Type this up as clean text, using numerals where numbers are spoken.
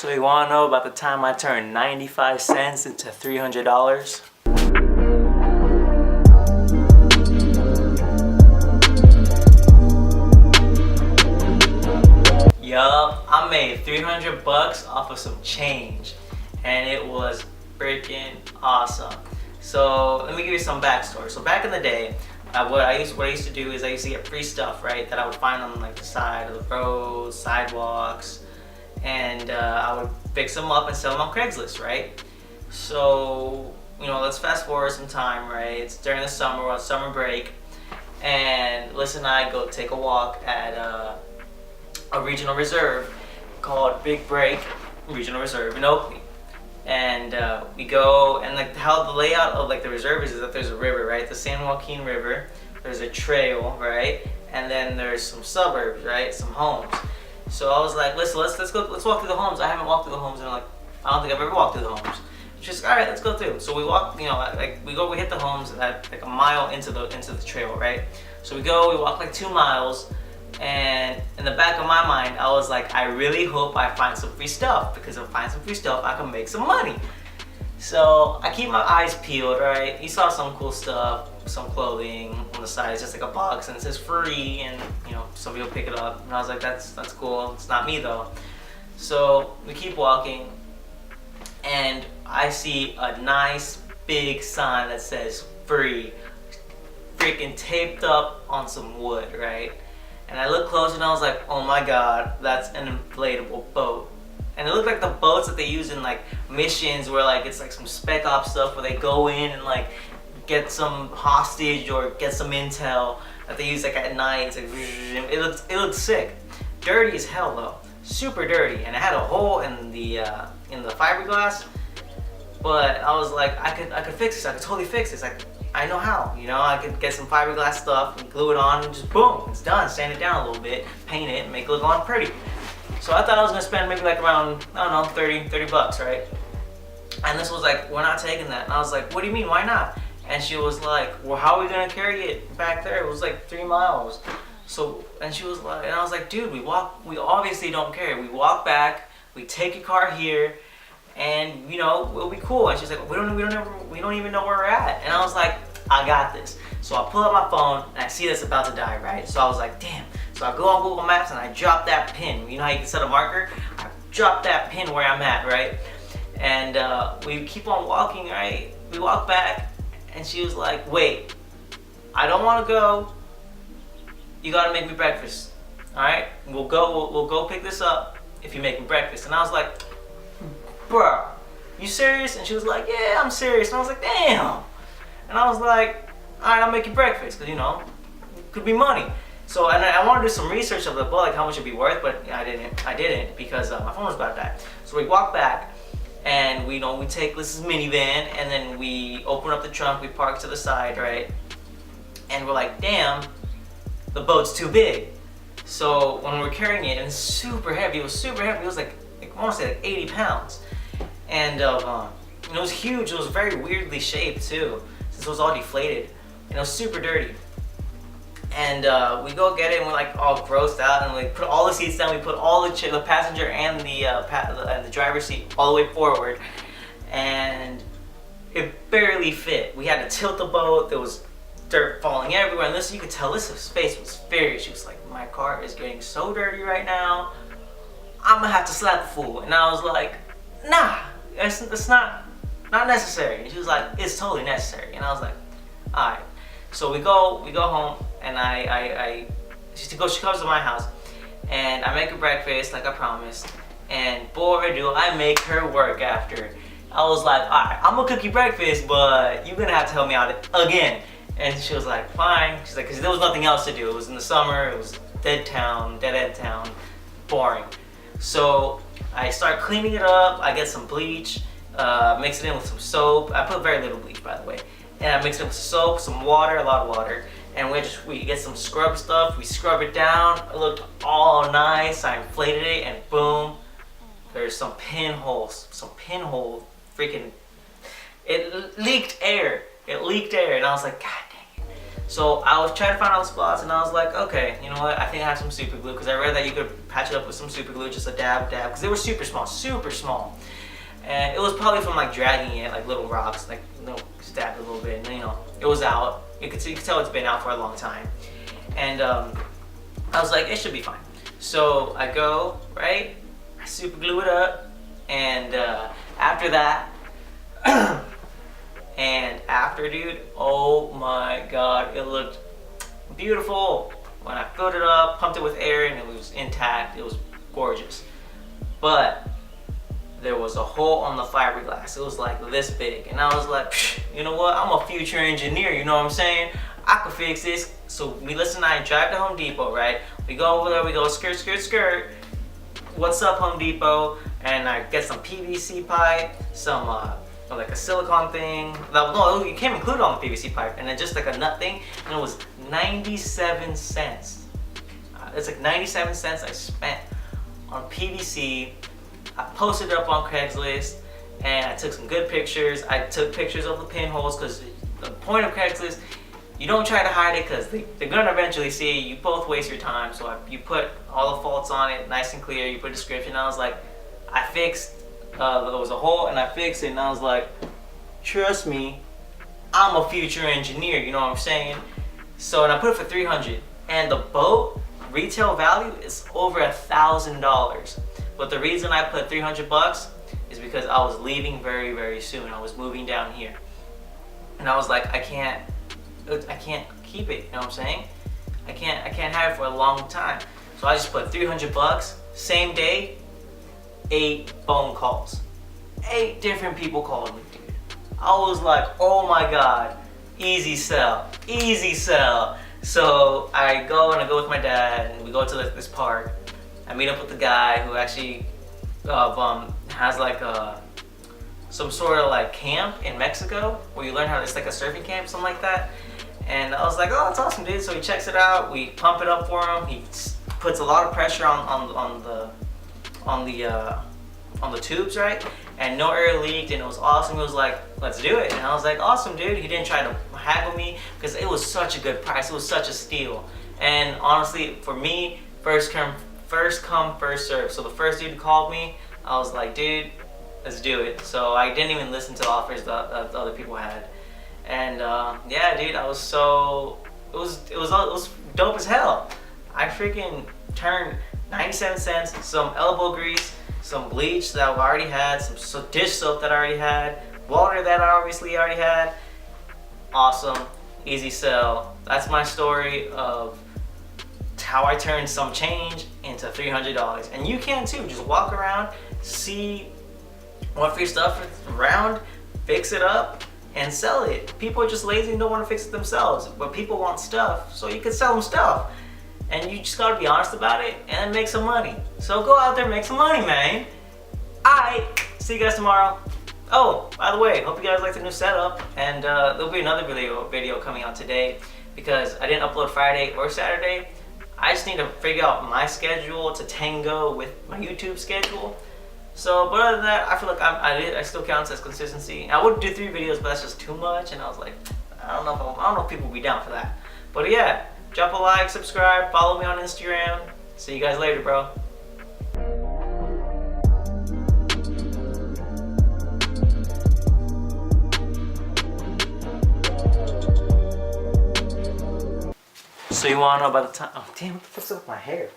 So you wanna know about the time I turned 95 cents into $300? Yup, I made 300 bucks off of some change, and it was freaking awesome. So let me give you some backstory. So back in the day, what I used to do is I used to get free stuff, right, that I would find on like the side of the roads, sidewalks, and I would fix them up and sell them on Craigslist, right? So, you know, let's fast forward some time, right? It's during the summer, we're on summer break, and Alyssa and I go take a walk at a regional reserve called Big Break Regional Reserve in Oakley. And we go, and like how the layout of like the reserve is that there's a river, right? The San Joaquin River. There's a trail, right? And then there's some suburbs, right? Some homes. So I was like, listen, let's walk through the homes. I haven't walked through the homes in like, I don't think I've ever walked through the homes. Just all right, let's go through. So we walk, you know, like we hit the homes at like a mile into the trail, right? So we walk like 2 miles, and in the back of my mind, I was like, I really hope I find some free stuff, because if I find some free stuff, I can make some money. So I keep my eyes peeled, right? You saw some cool stuff, some clothing on the side. It's just like a box and it says free, and you know, somebody will pick it up. And I was like, that's cool. It's not me though. So we keep walking, and I see a nice big sign that says free, freaking taped up on some wood, right? And I looked closer and I was like, oh my god, that's an inflatable boat. And it looked like the boats that they use in like missions, where like it's like some spec ops stuff where they go in and like get some hostage or get some intel that they use like at night. It's like, it looked sick. Dirty as hell though, super dirty, and it had a hole in the fiberglass. But I was like, I could fix this. I could totally fix this. Like, I know how. You know, I could get some fiberglass stuff and glue it on, and just boom, it's done. Sand it down a little bit, paint it, and make it look all pretty. So I thought I was gonna spend maybe like around, I don't know, 30 bucks, right? And this was like, we're not taking that. And I was like, what do you mean, why not? And she was like, well, how are we gonna carry it back there? It was like 3 miles. So, and she was like, and I was like, dude, we obviously don't care. We walk back, we take your car here, and you know, we'll be cool. And she's like, we don't even know where we're at. And I was like, I got this. So I pull out my phone and I see that's about to die, right? So I was like, damn. So I go on Google Maps and I drop that pin. You know how you can set a marker? I drop that pin where I'm at, right? And we keep on walking, right? We walk back, and she was like, wait, I don't want to go. You gotta make me breakfast. All right? We'll go pick this up if you make me breakfast. And I was like, bruh, you serious? And she was like, yeah, I'm serious. And I was like, damn. And I was like, all right, I'll make you breakfast, because, you know, it could be money. So, and I wanted to do some research of the book, like how much it'd be worth, but I didn't because my phone was about to die. So we walk back, and we take Liz's minivan, and then we open up the trunk, we park to the side, right? And we're like, damn, the boat's too big. So when we're carrying it, and it's super heavy, it was super heavy, it was like I want to say like 80 pounds. And it was huge, it was very weirdly shaped too, since it was all deflated, and it was super dirty. And we go get it, and we're like all grossed out, and we put all the seats down, we put all the passenger and the driver's seat all the way forward, and it barely fit. We had to tilt the boat, there was dirt falling everywhere, and you could tell Alyssa's face was furious. She was like, my car is getting so dirty right now, I'm gonna have to slap the fool. And I was like, nah, it's not necessary. And she was like, it's totally necessary. And I was like, all right. So we go home, and she comes to my house, and I make her breakfast like I promised, and boy do I make her work after. I was like, all right, I'm gonna cook you breakfast, but you're gonna have to help me out again. And she was like, fine. She's like, because there was nothing else to do. It was in the summer, it was dead end town, boring. So I start cleaning it up, I get some bleach, mix it in with some soap. I put very little bleach, by the way. And I mix it with soap, some water, a lot of water. And we get some scrub stuff, we scrub it down. It looked all nice. I inflated it, and boom, there's some pinhole, freaking, it leaked air. And I was like, god dang it. So I was trying to find all the spots, and I was like, okay, you know what? I think I have some super glue, because I read that you could patch it up with some super glue, just a dab, because they were super small. And it was probably from like dragging it, like little rocks, like stabbed a little bit, and it was out. You could tell it's been out for a long time. And I was like, it should be fine. So I go, right? I super glue it up, and after that, dude, oh my god, it looked beautiful. When I filled it up, pumped it with air, and it was intact, it was gorgeous. But there was a hole on the fiberglass. It was like this big, and I was like, you know what? I'm a future engineer, you know what I'm saying? I could fix this. So we listen, I drive to Home Depot, right? We go over there, we go skirt, skirt, skirt. What's up, Home Depot? And I get some PVC pipe, some like a silicone thing. No, it came included on the PVC pipe, and then just like a nut thing, and it was 97 cents. It's like 97 cents I spent on PVC. I posted it up on Craigslist, and I took some good pictures. I took pictures of the pinholes, because the point of Craigslist, you don't try to hide it, because they're gonna eventually see it. You both waste your time. So you put all the faults on it, nice and clear. You put a description. I was like, I fixed. There was a hole, and I fixed it. And I was like, trust me, I'm a future engineer. You know what I'm saying? So, and I put it for $300, and the boat retail value is over $1,000. But the reason I put $300 is because I was leaving very, very soon. I was moving down here, and I was like, I can't keep it. You know what I'm saying? I can't have it for a long time. So I just put $300. Same day, 8 phone calls. 8 different people called me, dude. I was like, oh my god, easy sell, easy sell. So I go with my dad, and we go to this park. I meet up with the guy who actually has like some sort of like camp in Mexico where you learn how, it's like a surfing camp, something like that. And I was like, oh, that's awesome, dude. So he checks it out. We pump it up for him. He puts a lot of pressure on the tubes, right? And no air leaked, and it was awesome. He was like, let's do it. And I was like, awesome, dude. He didn't try to haggle me, because it was such a good price. It was such a steal. And honestly, for me, first come, first serve. So the first dude who called me, I was like, dude, let's do it. So I didn't even listen to the offers that the other people had. And yeah, dude, I was so, it was dope as hell. I freaking turned 97 cents, some elbow grease, some bleach that I already had, some dish soap that I already had, water that I obviously already had. Awesome, easy sell. That's my story of how I turned some change into $300. And you can too. Just walk around, see what free stuff is around, fix it up, and sell it. People are just lazy and don't want to fix it themselves, but people want stuff, so you can sell them stuff. And you just gotta be honest about it and make some money. So go out there and make some money, man. Alright, see you guys tomorrow. Oh, by the way, hope you guys like the new setup, and there'll be another video coming out today, because I didn't upload Friday or Saturday. I just need to figure out my schedule to tango with my YouTube schedule. So, but other than that, I feel like I still counts as consistency. I would do 3 videos, but that's just too much, and I was like, I don't know if people will be down for that. But yeah, drop a like, subscribe, follow me on Instagram. See you guys later, bro. So you wanna know about the time? Oh damn! What the fuck's up with my hair?